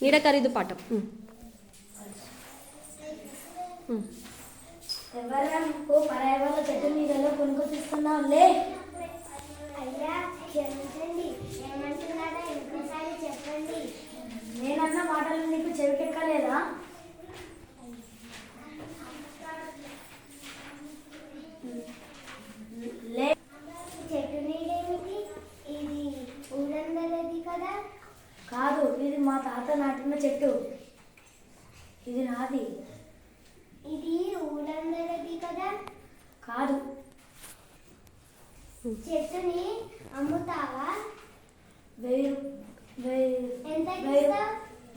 నీడ ఖరీదు పాఠం. ఎవరా నువ్వు పరాయి వాళ్ళ చెట్టు నీడలో కొనుక్కొస్తున్నావులే. అయ్యా క్షమించండి, ఏమంటున్నారా ఇంకోసారి చెప్పండి. నేనన్న మాటలు నీకు చెవికెక్కలేదా? లే చెట్టు నీడేమిటి? ఇది ఊరందరిది కదా? కాదు, ఇది మా తాత నాటిన చెట్టు. ఇది నాది. ఇది ఊరందరిది కదా? కాదు. చెట్టుని అమ్ముతావా? ఎంత ఇస్తావు?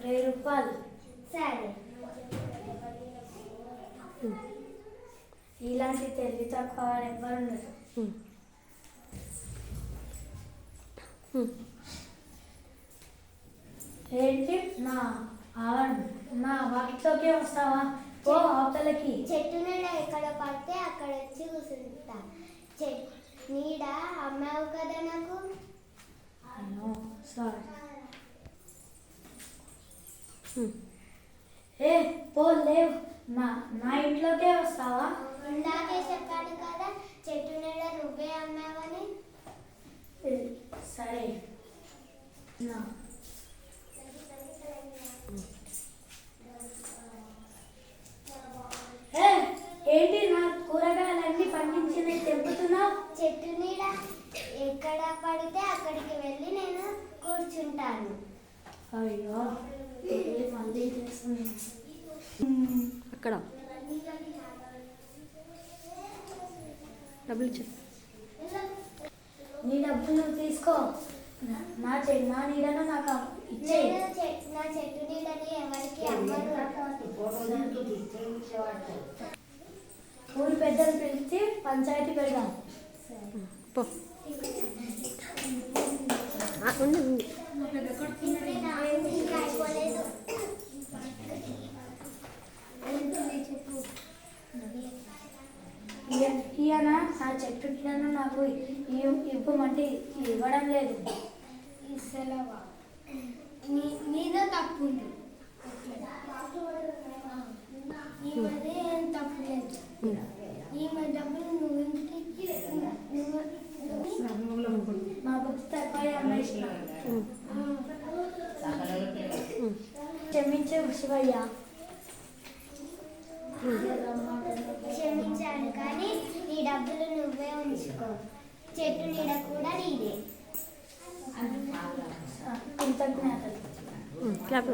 1000 రూపాయలు. సరే. ఇలాంటి తెలివి తక్కువ ఎవరున్నారు? ఏంటి నా వాకిట్లోకే వస్తావా? ఓ అవతలకి. చెట్టు నీడ ఎక్కడ పడితే అక్కడ వచ్చి కూర్చుంటా. నీడ అమ్మావు కదా నాకు? సారీ. ఏ పో, లేవు. నా ఇంట్లోకే వస్తావా? ఇందాకే చెప్పాను కదా చెట్టు నీడ నువ్వే అమ్మావని. సరే. ఏంటి నా కూరగాయలన్నీ పండించి తెంపుతున్నావు? చెట్టు నీడ ఎక్కడ పడితే అక్కడికి వెళ్ళి నేను కూర్చుంటాను. అయ్యో, మళ్ళీ చేస్తుంది. అక్కడ డబ్బులు ఇచ్చే. నీ డబ్బులు నువ్వు తీసుకో. నా నీడను నాకు ఇచ్చేయి. నా చెట్టు నీడని ఎవరికి అమ్మను. ఊరి పెద్దలు పిలిచి పంచాయతీ పెడదాం. పో. ఉంది. ఇంకా అయిపోలేదు. ఈయన నా చెట్టు నీడను నాకు ఇవ్వమంటే ఇవ్వడం లేదు. ఇస్తలేవా? నీదో తప్పు ఉంది. ఈ మధ్య ఏం తప్పు లేదు. ఈ మధ్య డబ్బులు నువ్వు ఇంటికి మా బుద్ధి తక్కువ అమ్మేసిన. క్షమించే శివయ్య. క్షమించాను, కానీ నీ డబ్బులు నువ్వే ఉంచుకో. చెట్టు నీడ కూడా నీదే. కృతజ్ఞతలు. క్లాప్.